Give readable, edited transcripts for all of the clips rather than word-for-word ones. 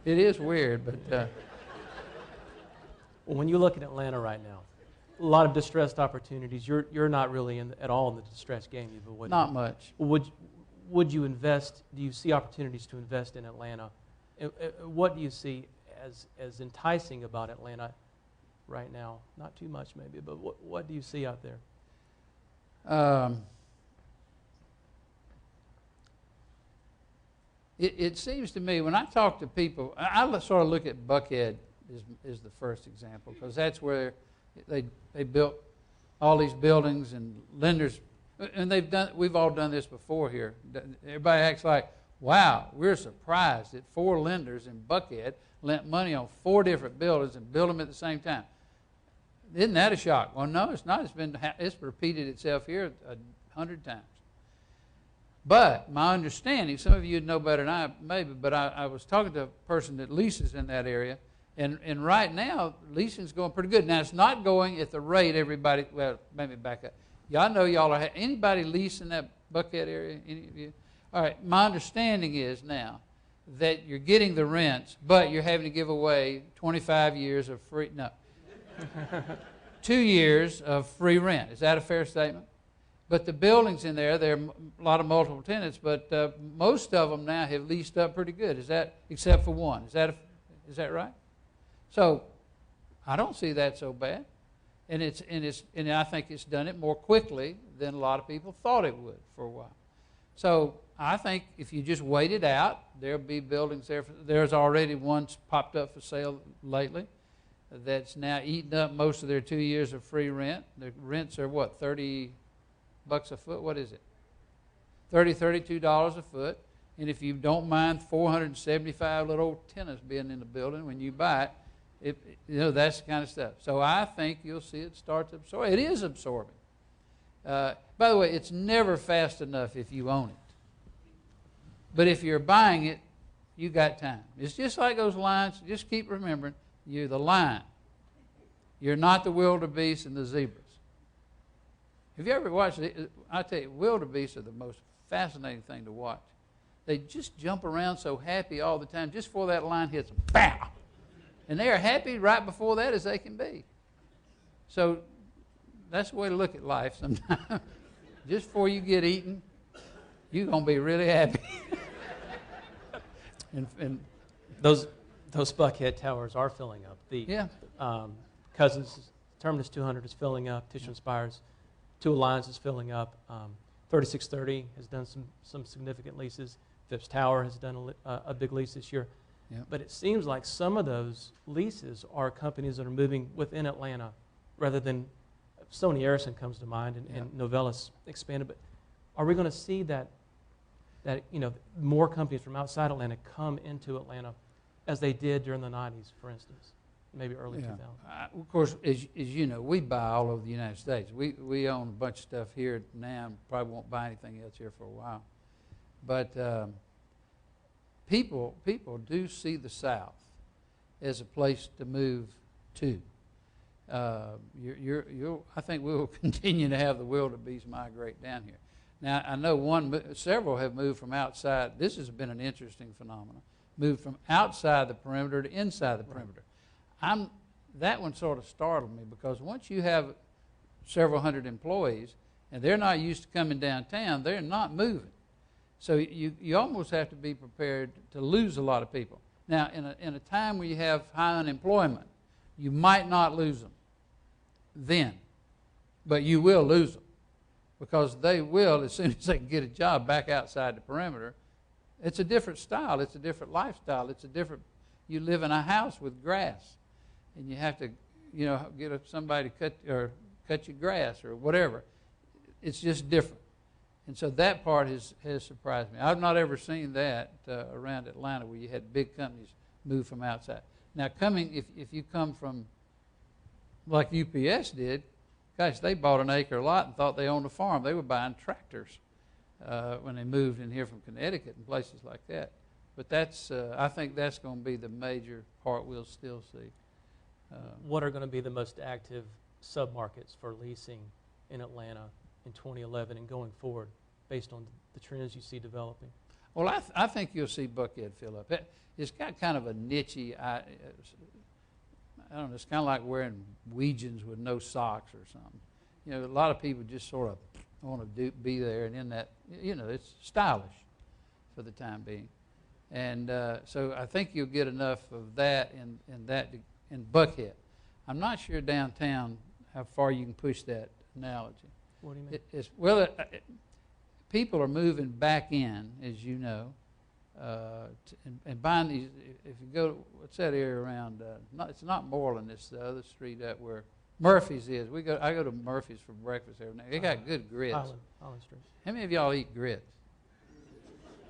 It is weird, but when you look at Atlanta right now, a lot of distressed opportunities. You're not really at all in the distressed game. You've avoided not much. Would you invest? Do you see opportunities to invest in Atlanta? What do you see as enticing about Atlanta right now? Not too much, maybe, but what do you see out there? It seems to me when I talk to people, I sort of look at Buckhead is the first example, because that's where they built all these buildings, and lenders, and we've all done this before here. Everybody acts like, wow, we're surprised that 4 lenders in Buckhead lent money on 4 different buildings and built them at the same time. Isn't that a shock? Well, no, it's not. It's repeated itself here 100 times. But my understanding, some of you know better than I maybe, but I was talking to a person that leases in that area, and right now leasing's going pretty good. Now it's not going at the rate everybody. Well, maybe back up. Y'all know y'all are. Anybody leasing that Buckhead area? Any of you? All right. My understanding is now that you're getting the rents, but you're having to give away 25 years of free. No. 2 years of free rent. Is that a fair statement? But the buildings in there are a lot of multiple tenants, but most of them now have leased up pretty good. Is that, except for one? Is that right? So I don't see that so bad, and I think it's done it more quickly than a lot of people thought it would for a while. So I think if you just wait it out, there'll be buildings there. There's already ones popped up for sale lately that's now eating up most of their 2 years of free rent. The rents are what, $30 a foot? What is it? $32 a foot. And if you don't mind 475 little old tenants being in the building when you buy it, that's the kind of stuff. So I think you'll see it start to absorb. It is absorbing. By the way, it's never fast enough if you own it. But if you're buying it, you got time. It's just like those lines. Just keep remembering, you're the line. You're not the wildebeest and the zebras. Have you ever watched it? I tell you, wildebeest are the most fascinating thing to watch. They just jump around so happy all the time. Just before that line hits them, pow! And they are happy right before that as they can be. So that's the way to look at life sometimes. Just before you get eaten, you're going to be really happy. and Those Buckhead towers are filling up. The Cousins Terminus 200 is filling up. Tishman Spires 2 Alliance is filling up. 3630 has done some significant leases. Phipps Tower has done a big lease this year. Yep. But it seems like some of those leases are companies that are moving within Atlanta rather than Sony Ericsson comes to mind and Novellus expanded. But are we going to see that more companies from outside Atlanta come into Atlanta as they did during the 90s, for instance, maybe early 2000s? Of course, as you know, we buy all over the United States. We own a bunch of stuff here now and probably won't buy anything else here for a while. But people do see the South as a place to move to. I think we will continue to have the wildebeest migrate down here. Now, I know several have moved from outside. This has been an interesting phenomenon. Moved from outside the perimeter to inside the perimeter. That one sort of startled me because once you have several hundred employees and they're not used to coming downtown, they're not moving. So you almost have to be prepared to lose a lot of people. Now, in a time where you have high unemployment, you might not lose them then, but you will lose them because they will, as soon as they can get a job back outside the perimeter. It's a different style. It's a different lifestyle. You live in a house with grass, and you have to, get somebody to cut your grass or whatever. It's just different. And so that part has surprised me. I've not ever seen that around Atlanta where you had big companies move from outside. Now, if you come from, like UPS did, gosh, they bought an acre lot and thought they owned a farm. They were buying tractors when they moved in here from Connecticut and places like that. But I think that's going to be the major part we'll still see. What are going to be the most active submarkets for leasing in Atlanta in 2011 and going forward based on the trends you see developing? Well, I think you'll see Buckhead fill up. It's got kind of a niche-y, I don't know, it's kind of like wearing Weegians with no socks or something. You know, a lot of people just sort of want to be there, and in that, you know, it's stylish for the time being. And so I think you'll get enough of that in Buckhead. I'm not sure downtown how far you can push that analogy. What do you mean? People are moving back in, as you know, and buying these. If you go, what's that area around? It's not Moreland. It's the other street up where Murphy's is. I go to Murphy's for breakfast every night. They got good grits. Highland Street. How many of y'all eat grits?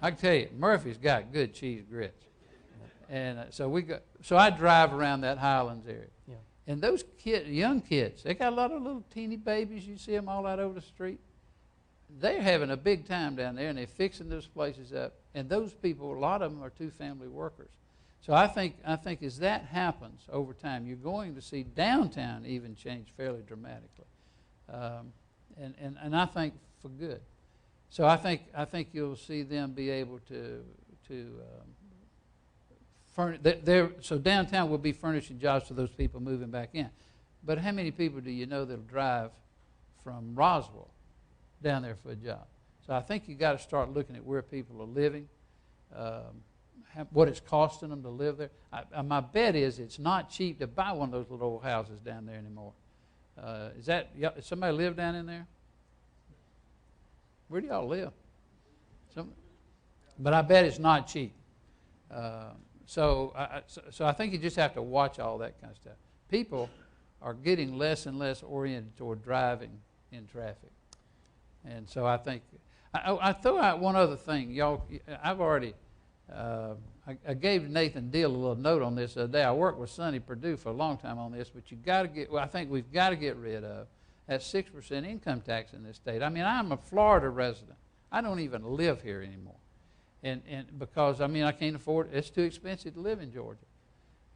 I can tell you, Murphy's got good cheese grits. And so I drive around that Highlands area. Yeah. And those young kids, they got a lot of little teeny babies. You see them all out over the street. They're having a big time down there, and they're fixing those places up. And those people, a lot of them are two-family workers. So I think as that happens over time, you're going to see downtown even change fairly dramatically, and I think for good. So I think you'll see them be able to furnish. So downtown will be furnishing jobs for those people moving back in. But how many people do you know that'll drive from Roswell down there for a job? So I think you got to start looking at where people are living, what it's costing them to live there. My bet is it's not cheap to buy one of those little old houses down there anymore. Does somebody live down in there? Where do y'all live? But I bet it's not cheap. So I think you just have to watch all that kind of stuff. People are getting less and less oriented toward driving in traffic. And so I think, I throw out one other thing. Y'all, I've already, I gave Nathan Deal a little note on this the other day. I worked with Sonny Perdue for a long time on this, but I think we've got to get rid of that 6% income tax in this state. I mean, I'm a Florida resident. I don't even live here anymore. And because, I can't afford it. It's too expensive to live in Georgia.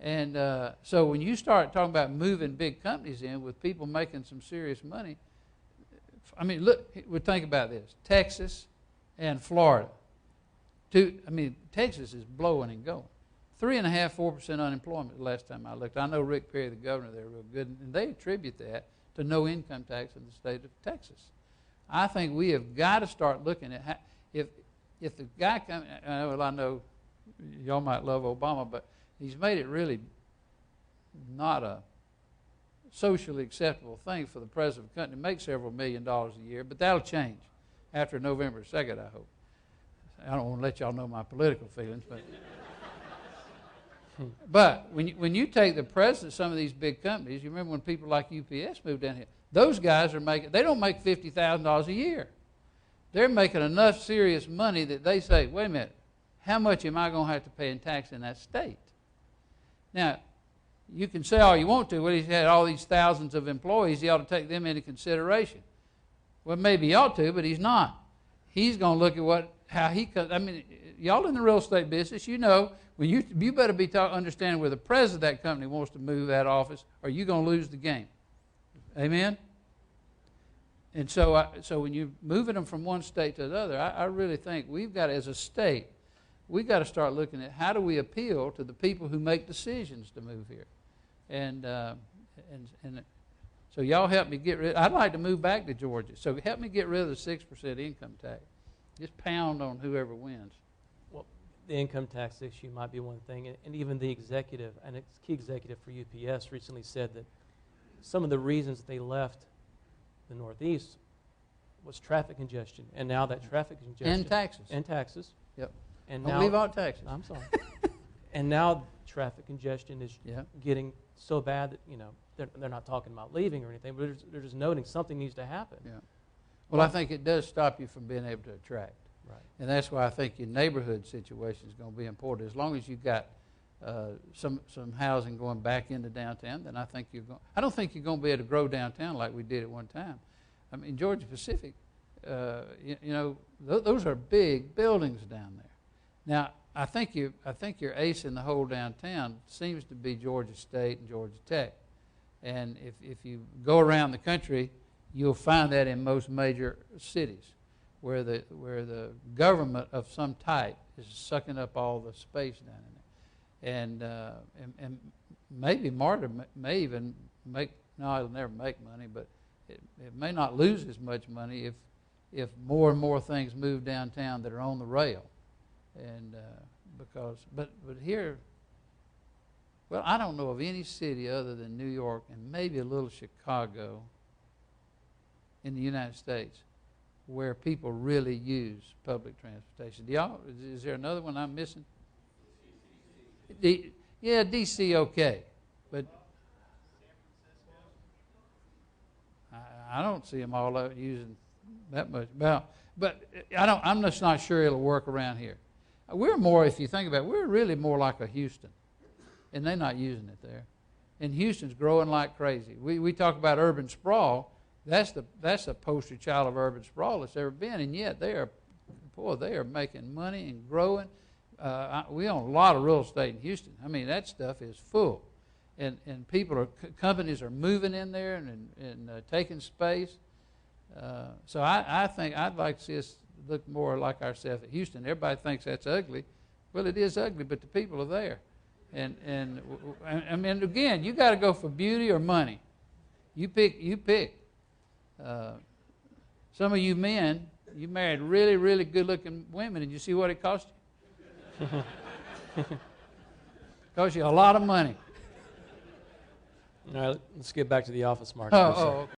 And so when you start talking about moving big companies in with people making some serious money, look, we think about this. Texas and Florida. Texas is blowing and going. 3.5%, 4% unemployment the last time I looked. I know Rick Perry, the governor there, real good, and they attribute that to no income tax in the state of Texas. I think we have got to start looking at how, if the guy comes, I know y'all might love Obama, but he's made it really not a socially acceptable thing for the president of the country to make several $1 million a year, but that'll change after November 2nd, I hope. I don't want to let y'all know my political feelings, but when you take the president of some of these big companies, you remember when people like UPS moved down here, those guys they don't make $50,000 a year. They're making enough serious money that they say, wait a minute, how much am I going to have to pay in tax in that state? Now, you can say all you want to, well, he's had all these thousands of employees, he ought to take them into consideration. Well, maybe he ought to, but he's not. He's going to look at how he comes. Y'all in the real estate business, you know, you better be understanding where the president of that company wants to move that office, or you're going to lose the game. Amen? And so when you're moving them from one state to another, I really think we've got, as a state, we've got to start looking at how do we appeal to the people who make decisions to move here. And so y'all help me get rid. I'd like to move back to Georgia. So help me get rid of the 6% income tax. Just pound on whoever wins. Well, the income tax issue might be one thing, and even the executive, and a key executive for UPS recently said that some of the reasons they left the Northeast was traffic congestion, and now that traffic congestion and taxes. Yep. And don't now leave out taxes. I'm sorry. And now traffic congestion is getting so bad that they're not talking about leaving or anything, but they're just noting something needs to happen. Yeah. Well, I think it does stop you from being able to attract. Right. And that's why I think your neighborhood situation is going to be important. As long as you've got some housing going back into downtown, then I don't think you're going to be able to grow downtown like we did at one time. Georgia Pacific, those are big buildings down there. Now, I think your ace in the whole downtown seems to be Georgia State and Georgia Tech. And if you go around the country, you'll find that in most major cities. where the government of some type is sucking up all the space down in there, and maybe MARTA may even make, no, it'll never make money, but it may not lose as much money if more and more things move downtown that are on the rail, and but here, well, I don't know of any city other than New York and maybe a little Chicago in the United States where people really use public transportation. Is there another one I'm missing? Yeah, D.C. okay, but I don't see them all out using that much. Well, but I'm just not sure it'll work around here. We're more, if you think about it, we're really more like a Houston, and they're not using it there. And Houston's growing like crazy. We talk about urban sprawl. That's the poster child of urban sprawl that's ever been, and yet they are making money and growing. We own a lot of real estate in Houston. I mean, that stuff is full, and companies are moving in there and taking space. So I think I'd like to see us look more like ourselves at Houston. Everybody thinks that's ugly. Well, it is ugly, but the people are there, and I mean, again, you got to go for beauty or money. You pick. Some of you men, you married really, really good-looking women, and you see what it cost you? Cost you a lot of money. All right, let's get back to the office market. Oh, okay.